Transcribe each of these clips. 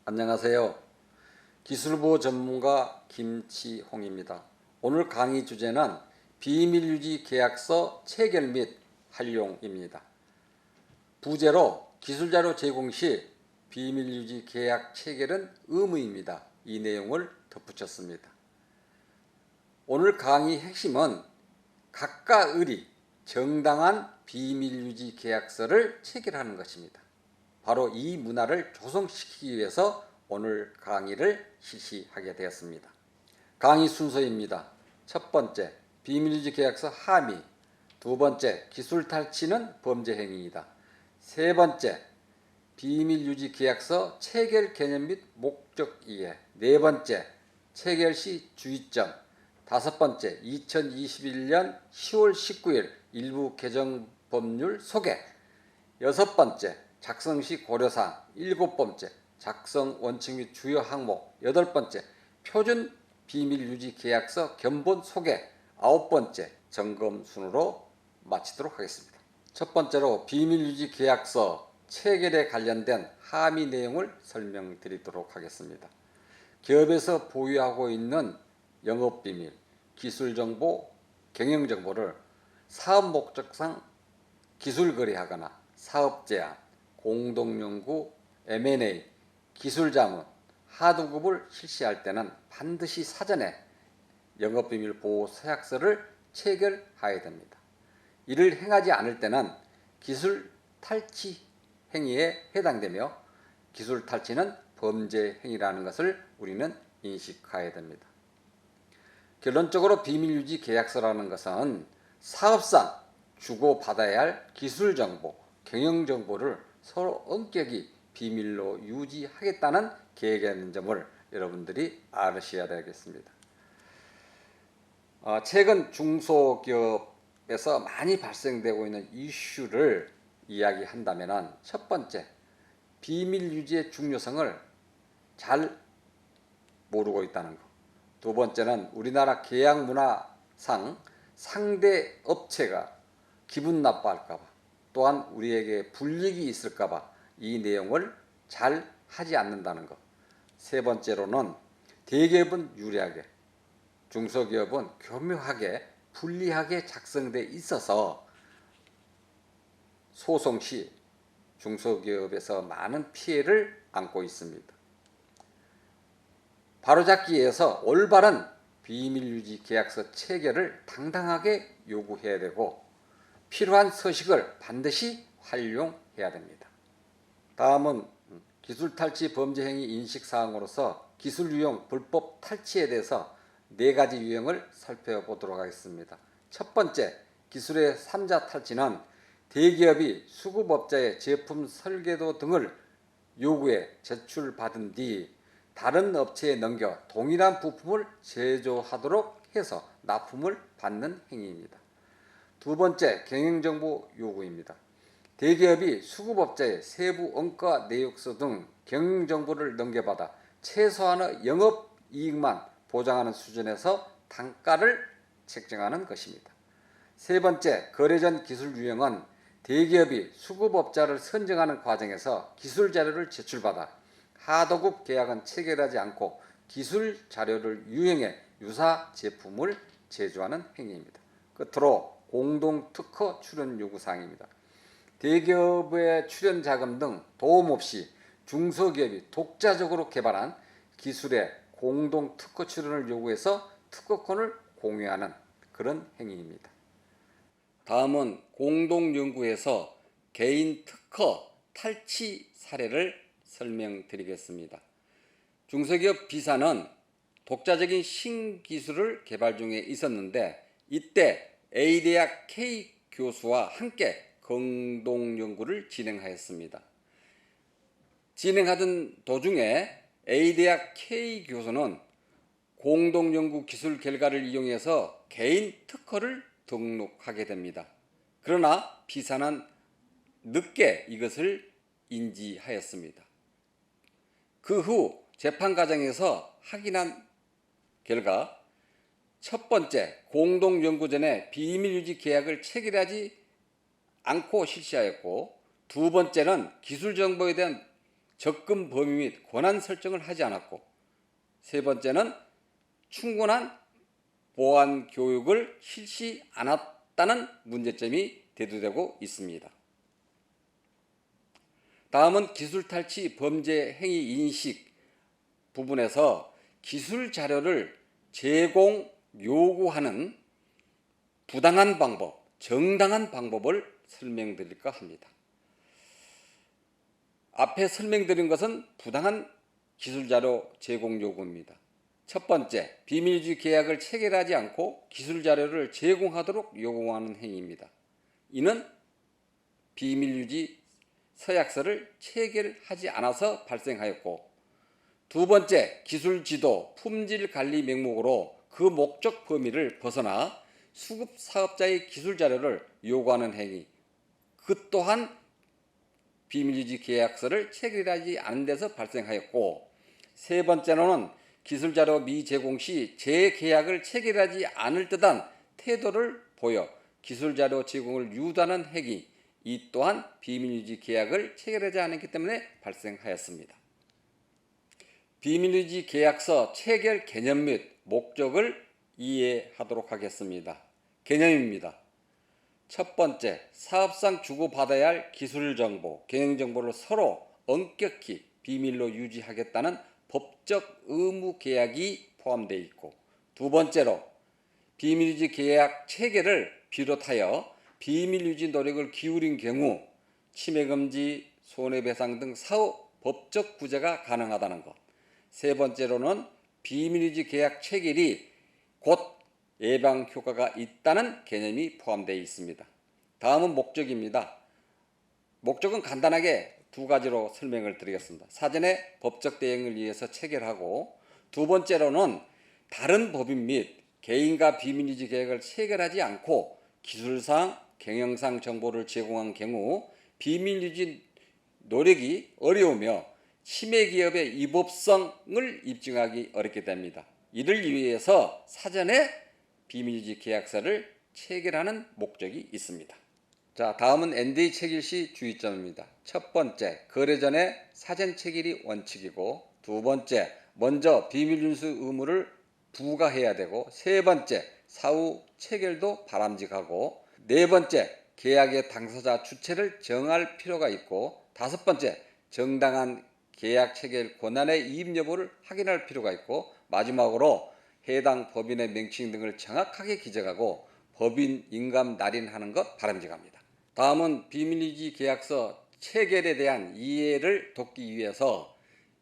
안녕하세요. 기술보호 전문가 김치홍입니다. 오늘 강의 주제는 비밀유지 계약서 체결 및 활용입니다. 부제로 기술자료 제공 시 비밀유지 계약 체결은 의무입니다. 이 내용을 덧붙였습니다. 오늘 강의 핵심은 각각 을이 정당한 비밀유지 계약서를 체결하는 것입니다. 바로 이 문화를 조성시키기 위해서 오늘 강의를 실시하게 되었습니다. 강의 순서입니다. 첫 번째, 비밀유지 계약서 함의. 두 번째, 기술 탈취는 범죄 행위이다. 세 번째, 비밀유지 계약서 체결 개념 및 목적 이해. 네 번째, 체결 시 주의점. 다섯 번째, 2021년 10월 19일 일부 개정 법률 소개. 여섯 번째, 작성 시 고려사항. 일곱 번째, 작성 원칙 및 주요 항목. 여덟 번째, 표준 비밀유지 계약서 견본 소개. 아홉 번째, 점검 순으로 마치도록 하겠습니다. 첫 번째로 비밀유지 계약서 체결에 관련된 함의 내용을 설명드리도록 하겠습니다. 기업에서 보유하고 있는 영업비밀, 기술정보, 경영정보를 사업 목적상 기술 거래하거나 사업 제한, 공동연구, M&A, 기술자문, 하도급을 실시할 때는 반드시 사전에 영업비밀 보호 서약서를 체결해야 됩니다. 이를 행하지 않을 때는 기술 탈취 행위에 해당되며 기술 탈취는 범죄 행위라는 것을 우리는 인식해야 됩니다. 결론적으로 비밀유지 계약서라는 것은 사업상 주고받아야 할 기술정보, 경영정보를 서로 엄격히 비밀로 유지하겠다는 계획이라는 점을 여러분들이 아셔야 되겠습니다. 최근 중소기업에서 많이 발생되고 있는 이슈를 이야기한다면 첫 번째, 비밀유지의 중요성을 잘 모르고 있다는 것. 두 번째는 우리나라 계약 문화상 상대 업체가 기분 나빠할까봐, 또한 우리에게 불이익이 있을까봐 이 내용을 잘 하지 않는다는 것. 세 번째로는 대기업은 유리하게, 중소기업은 교묘하게, 불리하게 작성돼 있어서 소송 시 중소기업에서 많은 피해를 안고 있습니다. 바로잡기 위해서 올바른 비밀유지 계약서 체결을 당당하게 요구해야 되고 필요한 서식을 반드시 활용해야 됩니다. 다음은 기술 탈취 범죄 행위 인식 사항으로서 기술 유용 불법 탈취에 대해서 네 가지 유형을 살펴보도록 하겠습니다. 첫 번째, 기술의 3자 탈취는 대기업이 수급업자의 제품 설계도 등을 요구해 제출받은 뒤 다른 업체에 넘겨 동일한 부품을 제조하도록 해서 납품을 받는 행위입니다. 두 번째, 경영정보 요구입니다. 대기업이 수급업자의 세부 원가 내역서 등 경영정보를 넘겨받아 최소한의 영업이익만 보장하는 수준에서 단가를 책정하는 것입니다. 세 번째, 거래 전 기술 유형은 대기업이 수급업자를 선정하는 과정에서 기술 자료를 제출받아 하도급 계약은 체결하지 않고 기술 자료를 유용해 유사 제품을 제조하는 행위입니다. 끝으로 공동특허 출연 요구사항입니다. 대기업의 출연 자금 등 도움 없이 중소기업이 독자적으로 개발한 기술의 공동특허 출연을 요구해서 특허권을 공유하는 그런 행위입니다. 다음은 공동연구에서 개인 특허 탈취 사례를 설명드리겠습니다. 중소기업 B사는 독자적인 신기술을 개발 중에 있었는데 이때 A대학 K 교수와 함께 공동연구를 진행하였습니다. 진행하던 도중에 A대학 K 교수는 공동연구 기술 결과를 이용해서 개인 특허를 등록하게 됩니다. 그러나 B사는 늦게 이것을 인지하였습니다. 그 후 재판 과정에서 확인한 결과 첫 번째, 공동연구 전에 비밀유지 계약을 체결하지 않고 실시하였고 두 번째는 기술 정보에 대한 접근 범위 및 권한 설정을 하지 않았고, 세 번째는 충분한 보안 교육을 실시 않았다는 문제점이 대두되고 있습니다. 다음은 기술 탈취 범죄 행위 인식 부분에서 기술 자료를 제공 요구하는 부당한 방법, 정당한 방법을 설명드릴까 합니다. 앞에 설명드린 것은 부당한 기술자료 제공 요구입니다. 첫 번째, 비밀유지 계약을 체결하지 않고 기술자료를 제공하도록 요구하는 행위입니다. 이는 비밀유지 서약서를 체결하지 않아서 발생하였고, 두 번째, 기술지도, 품질관리 명목으로 그 목적 범위를 벗어나 수급사업자의 기술자료를 요구하는 행위, 그 또한 비밀유지 계약서를 체결하지 않은 데서 발생하였고, 세 번째로는 기술자료 미제공 시 재계약을 체결하지 않을 듯한 태도를 보여 기술자료 제공을 유도하는 행위, 이 또한 비밀유지 계약을 체결하지 않았기 때문에 발생하였습니다. 비밀유지 계약서 체결 개념 및 목적을 이해하도록 하겠습니다. 개념입니다. 첫 번째, 사업상 주고받아야 할 기술정보, 경영정보를 서로 엄격히 비밀로 유지하겠다는 법적 의무 계약이 포함되어 있고, 두 번째로 비밀유지 계약 체결을 비롯하여 비밀유지 노력을 기울인 경우 침해금지, 손해배상 등 사후 법적 구제가 가능하다는 것, 세 번째로는 비밀유지 계약 체결이 곧 예방 효과가 있다는 개념이 포함되어 있습니다. 다음은 목적입니다. 목적은 간단하게 두 가지로 설명을 드리겠습니다. 사전에 법적 대응을 위해서 체결하고, 두 번째로는 다른 법인 및 개인과 비밀유지 계약을 체결하지 않고 기술상, 경영상 정보를 제공한 경우 비밀유지 노력이 어려우며 침해 기업의 위법성을 입증하기 어렵게 됩니다. 이를 위해서 사전에 비밀유지 계약서를 체결하는 목적이 있습니다. 자, 다음은 NDA 체결 시 주의점입니다. 첫 번째, 거래 전에 사전 체결이 원칙이고, 두 번째, 먼저 비밀윤수 의무를 부과해야 되고, 세 번째, 사후 체결도 바람직하고, 네 번째, 계약의 당사자 주체를 정할 필요가 있고, 다섯 번째, 정당한 계약 체결 권한의 이입 여부를 확인할 필요가 있고, 마지막으로 해당 법인의 명칭 등을 정확하게 기재하고 법인 인감 날인하는 것 바람직합니다. 다음은 비밀유지 계약서 체결에 대한 이해를 돕기 위해서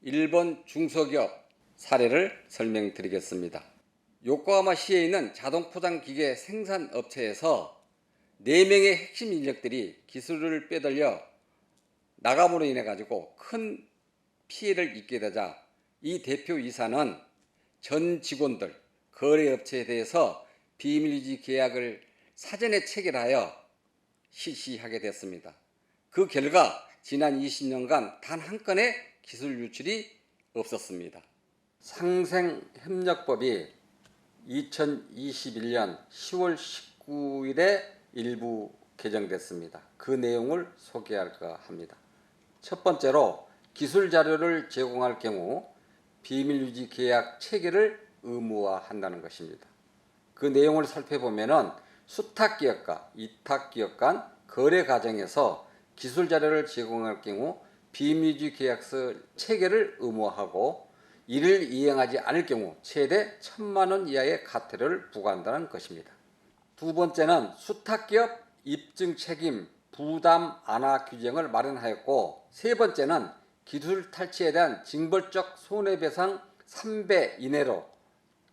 일본 중소기업 사례를 설명드리겠습니다. 요코하마시에 있는 자동포장기계 생산업체에서 4명의 핵심 인력들이 기술을 빼돌려 나감으로 인해 가지고 큰 피해를 입게 되자 이 대표이사는 전 직원들, 거래업체에 대해서 비밀유지 계약을 사전에 체결하여 실시하게 됐습니다. 그 결과 지난 20년간 단 한 건의 기술 유출이 없었습니다. 상생협력법이 2021년 10월 19일에 일부 개정됐습니다. 그 내용을 소개할까 합니다. 첫 번째로 기술 자료를 제공할 경우 비밀유지 계약 체결을 의무화한다는 것입니다. 그 내용을 살펴보면은 수탁기업과 위탁기업 간 거래 과정에서 기술 자료를 제공할 경우 비밀유지 계약서 체결을 의무화하고, 이를 이행하지 않을 경우 최대 1,000만 원 이하의 과태료를 부과한다는 것입니다. 두 번째는 수탁기업 입증 책임 부담 완화 규정을 마련하였고, 세 번째는 기술 탈취에 대한 징벌적 손해배상 3배 이내로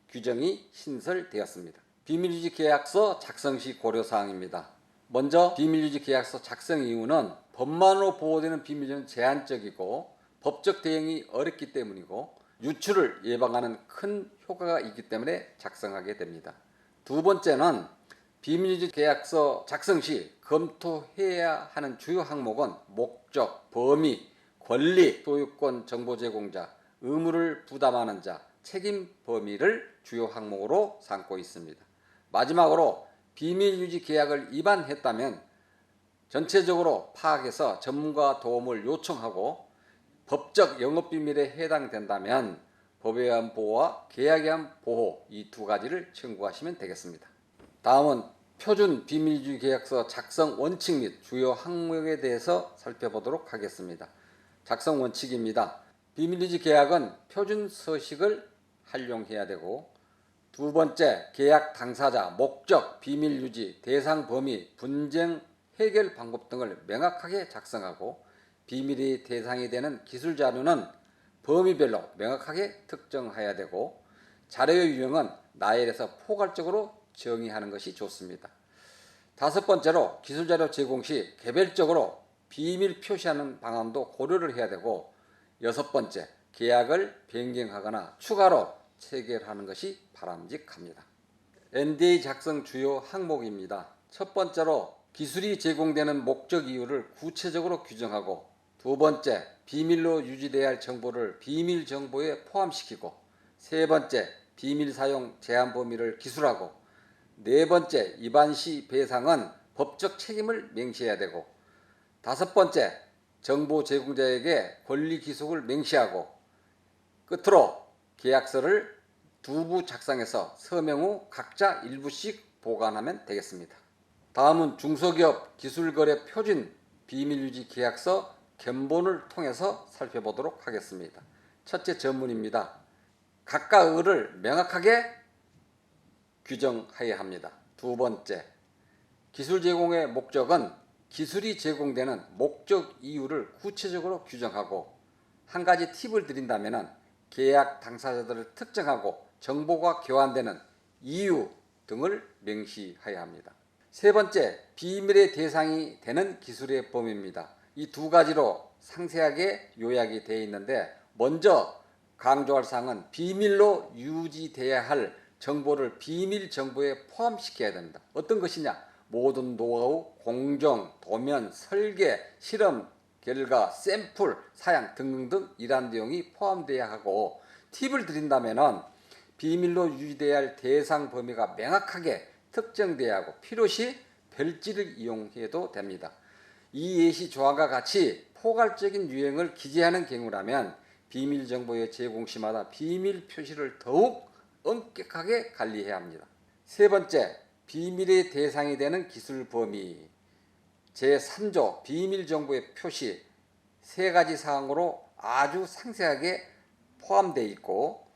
규정이 신설되었습니다. 비밀유지 계약서 작성 시 고려사항입니다. 먼저 비밀유지 계약서 작성 이유는 법만으로 보호되는 비밀유지는 제한적이고 법적 대응이 어렵기 때문이고 유출을 예방하는 큰 효과가 있기 때문에 작성하게 됩니다. 두 번째는 비밀유지 계약서 작성 시 검토해야 하는 주요 항목은 목적, 범위, 권리, 소유권 정보 제공자, 의무를 부담하는 자, 책임 범위를 주요 항목으로 삼고 있습니다. 마지막으로 비밀유지 계약을 위반했다면 전체적으로 파악해서 전문가 도움을 요청하고 법적 영업비밀에 해당된다면 법에 의한 보호와 계약에 의한 보호 이 두 가지를 청구하시면 되겠습니다. 다음은 표준 비밀유지 계약서 작성 원칙 및 주요 항목에 대해서 살펴보도록 하겠습니다. 작성 원칙입니다. 비밀유지 계약은 표준 서식을 활용해야 되고, 두 번째, 계약 당사자, 목적, 비밀유지, 대상 범위, 분쟁 해결 방법 등을 명확하게 작성하고, 비밀이 대상이 되는 기술 자료는 범위별로 명확하게 특정해야 되고, 자료의 유형은 나열해서 포괄적으로 정의하는 것이 좋습니다. 다섯 번째로, 기술 자료 제공 시 개별적으로 비밀 표시하는 방안도 고려를 해야 되고, 여섯 번째, 계약을 변경하거나 추가로 체결하는 것이 바람직합니다. NDA 작성 주요 항목입니다. 첫 번째로, 기술이 제공되는 목적 이유를 구체적으로 규정하고, 두 번째, 비밀로 유지돼야 할 정보를 비밀 정보에 포함시키고, 세 번째, 비밀 사용 제한 범위를 기술하고, 네 번째, 위반 시 배상은 법적 책임을 명시해야 되고, 다섯 번째, 정보 제공자에게 권리 기속을 명시하고, 끝으로 계약서를 두 부 작성해서 서명 후 각자 일부씩 보관하면 되겠습니다. 다음은 중소기업 기술거래 표준 비밀유지 계약서 견본을 통해서 살펴보도록 하겠습니다. 첫째, 전문입니다. 각각을 명확하게 규정해야 합니다. 두 번째, 기술 제공의 목적은 기술이 제공되는 목적 이유를 구체적으로 규정하고, 한 가지 팁을 드린다면 계약 당사자들을 특정하고 정보가 교환되는 이유 등을 명시해야 합니다. 세 번째, 비밀의 대상이 되는 기술의 범위입니다. 이 두 가지로 상세하게 요약이 되어 있는데, 먼저 강조할 사항은 비밀로 유지돼야 할 정보를 비밀 정보에 포함시켜야 됩니다. 어떤 것이냐? 모든 노하우, 공정, 도면, 설계, 실험, 결과, 샘플, 사양 등등 이러한 내용이 포함되어야 하고, 팁을 드린다면 비밀로 유지돼야 할 대상 범위가 명확하게 특정돼야 하고, 필요시 별지를 이용해도 됩니다. 이 예시 조항과 같이 포괄적인 유형을 기재하는 경우라면 비밀 정보의 제공 시마다 비밀 표시를 더욱 엄격하게 관리해야 합니다. 세 번째, 비밀의 대상이 되는 기술 범위. 제3조 비밀 정보의 표시 세 가지 사항으로 아주 상세하게 포함되어 있고,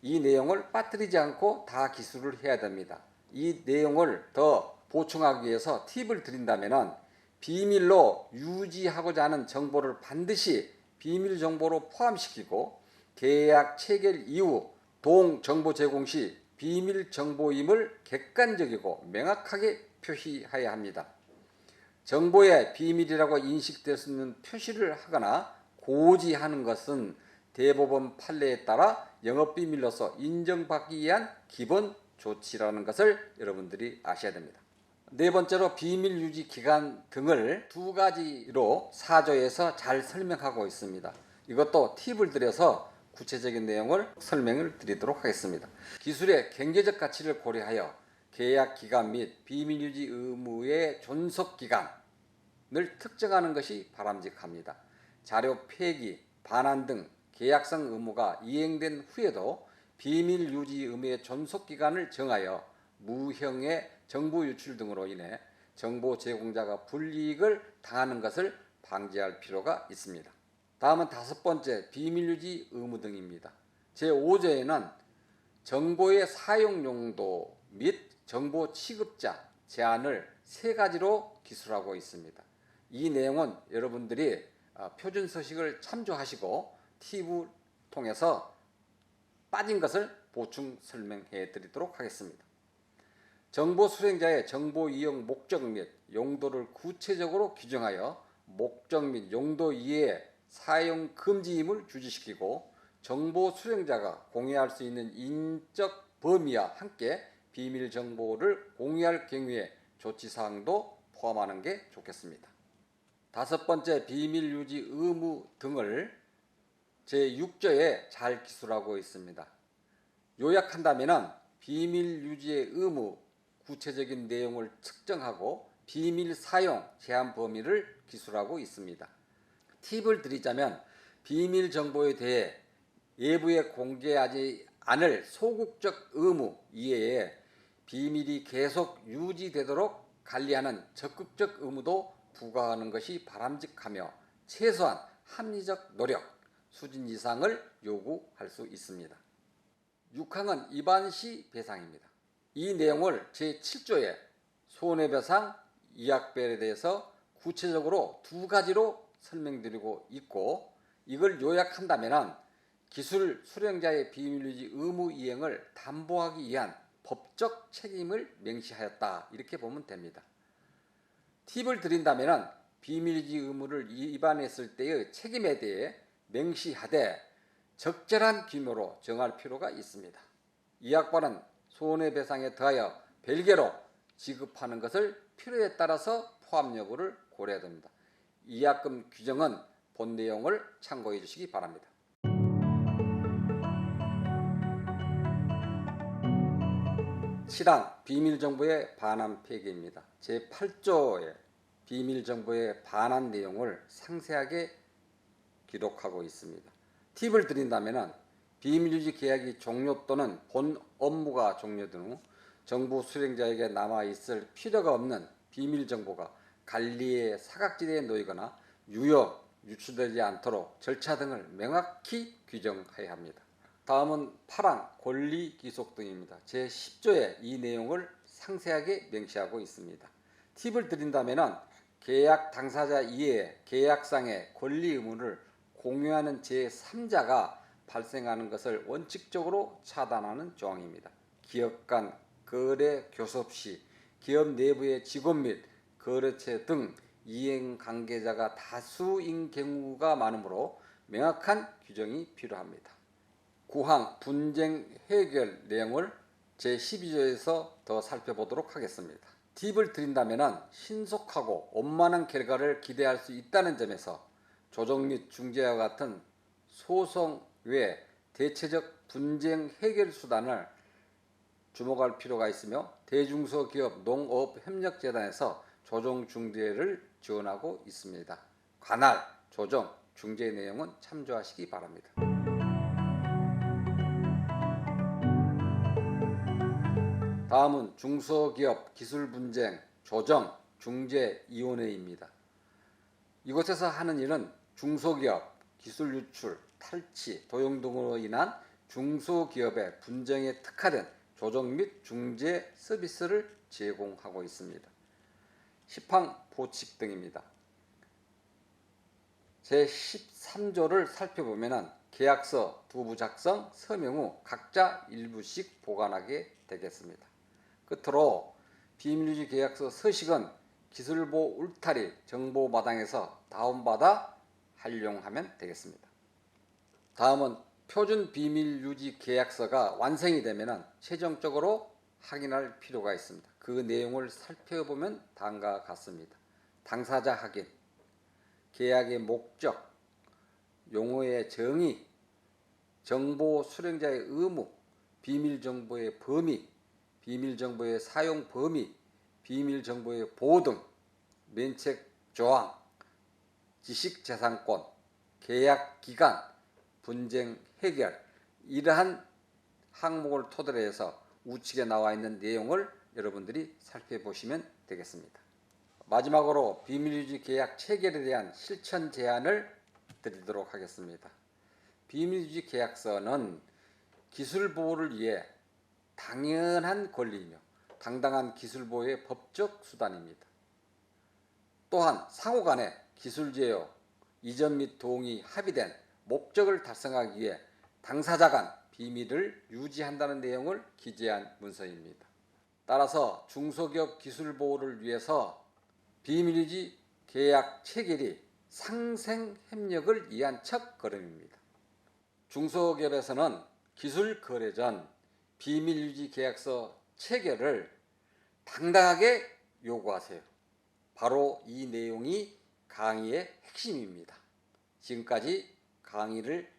이 내용을 빠뜨리지 않고 다 기술을 해야 됩니다. 이 내용을 더 보충하기 위해서 팁을 드린다면, 비밀로 유지하고자 하는 정보를 반드시 비밀 정보로 포함시키고, 계약 체결 이후 동정보 제공 시 비밀 정보임을 객관적이고 명확하게 표시해야 합니다. 정보의 비밀이라고 인식될 수 있는 표시를 하거나 고지하는 것은 대법원 판례에 따라 영업비밀로서 인정받기 위한 기본 조치라는 것을 여러분들이 아셔야 됩니다. 네 번째로, 비밀 유지 기간 등을 두 가지로 4조에서 잘 설명하고 있습니다. 이것도 팁을 드려서 구체적인 내용을 설명을 드리도록 하겠습니다. 기술의 경제적 가치를 고려하여 계약 기간 및 비밀 유지 의무의 존속 기간을 특정하는 것이 바람직합니다. 자료 폐기, 반환 등 계약상 의무가 이행된 후에도 비밀 유지 의무의 존속 기간을 정하여 무형의 정보 유출 등으로 인해 정보 제공자가 불이익을 당하는 것을 방지할 필요가 있습니다. 다음은 다섯 번째, 비밀유지 의무 등입니다. 제5조에는 정보의 사용 용도 및 정보 취급자 제한을 세 가지로 기술하고 있습니다. 이 내용은 여러분들이 표준 서식을 참조하시고 팁을 통해서 빠진 것을 보충 설명해 드리도록 하겠습니다. 정보 수령자의 정보 이용 목적 및 용도를 구체적으로 규정하여 목적 및 용도 이외에 사용 금지임을 규지시키고, 정보 수령자가 공유할 수 있는 인적 범위와 함께 비밀 정보를 공유할 경우에 조치사항도 포함하는 게 좋겠습니다. 다섯 번째, 비밀 유지 의무 등을 제6조에 잘 기술하고 있습니다. 요약한다면 비밀 유지의 의무, 구체적인 내용을 측정하고 비밀 사용 제한 범위를 기술하고 있습니다. 팁을 드리자면, 비밀 정보에 대해 외부에 공개하지 않을 소극적 의무 이외에 비밀이 계속 유지되도록 관리하는 적극적 의무도 부과하는 것이 바람직하며 최소한 합리적 노력 수준 이상을 요구할 수 있습니다. 6항은 위반 시 배상입니다. 이 내용을 제7조에 손해배상, 이악배에 대해서 구체적으로 두 가지로 설명드리고 있고, 이걸 요약한다면 기술 수령자의 비밀유지 의무 이행을 담보하기 위한 법적 책임을 명시하였다, 이렇게 보면 됩니다. 팁을 드린다면 비밀유지 의무를 위반했을 때의 책임에 대해 명시하되 적절한 규모로 정할 필요가 있습니다. 이악반은 손해배상에 더하여 별개로 지급하는 것을 필요에 따라서 포함 여부를 고려해야 됩니다. 이약금 규정은 본 내용을 참고해 주시기 바랍니다. 7항 비밀정보의 반환 폐기입니다. 제8조의 비밀정보의 반환 내용을 상세하게 기록하고 있습니다. 팁을 드린다면 비밀유지 계약이 종료 또는 본 업무가 종료된 후 정부 수령자에게 남아있을 필요가 없는 비밀정보가 관리의 사각지대에 놓이거나 유출되지 않도록 절차 등을 명확히 규정해야 합니다. 다음은 8항 권리기속 등입니다. 제10조에 이 내용을 상세하게 명시하고 있습니다. 팁을 드린다면 계약 당사자 이외에 계약상의 권리 의무를 공유하는 제3자가 발생하는 것을 원칙적으로 차단하는 조항입니다. 기업 간 거래 교섭 시 기업 내부의 직원 및 거래처 등 이행 관계자가 다수인 경우가 많으므로 명확한 규정이 필요합니다. 9항 분쟁 해결 내용을 제12조에서 더 살펴보도록 하겠습니다. 팁을 드린다면 신속하고 원만한 결과를 기대할 수 있다는 점에서 조정 및 중재와 같은 소송 외 대체적 분쟁 해결 수단을 주목할 필요가 있으며 대중소기업 농업협력재단에서 조정 중재를 지원하고 있습니다. 관할 조정 중재 내용은 참조하시기 바랍니다. 다음은 중소기업 기술분쟁 조정 중재위원회입니다. 이곳에서 하는 일은 중소기업 기술 유출, 탈취, 도용 등으로 인한 중소기업의 분쟁에 특화된 조정 및 중재 서비스를 제공하고 있습니다. 10항 보칙 등입니다. 제13조를 살펴보면 계약서 두부 작성, 서명 후 각자 일부씩 보관하게 되겠습니다. 끝으로 비밀유지 계약서 서식은 기술보 울타리 정보마당에서 다운받아 활용하면 되겠습니다. 다음은 표준 비밀유지 계약서가 완성이 되면 최종적으로 확인할 필요가 있습니다. 그 내용을 살펴보면 다음과 같습니다. 당사자 확인, 계약의 목적, 용어의 정의, 정보 수령자의 의무, 비밀정보의 범위, 비밀정보의 사용 범위, 비밀정보의 보호 등, 면책 조항, 지식재산권, 계약 기간, 분쟁 해결, 이러한 항목을 토대로 해서 우측에 나와 있는 내용을 여러분들이 살펴보시면 되겠습니다. 마지막으로 비밀유지 계약 체결에 대한 실천 제안을 드리도록 하겠습니다. 비밀유지 계약서는 기술 보호를 위해 당연한 권리이며 당당한 기술 보호의 법적 수단입니다. 또한 상호간에 기술 제휴, 이전 및 동의, 합의된 목적을 달성하기 위해 당사자 간 비밀을 유지한다는 내용을 기재한 문서입니다. 따라서 중소기업 기술 보호를 위해서 비밀유지 계약 체결이 상생협력을 위한 첫걸음입니다. 중소기업에서는 기술 거래 전 비밀유지 계약서 체결을 당당하게 요구하세요. 바로 이 내용이 강의의 핵심입니다. 지금까지 강의를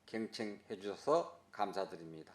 경청해 주셔서 감사드립니다.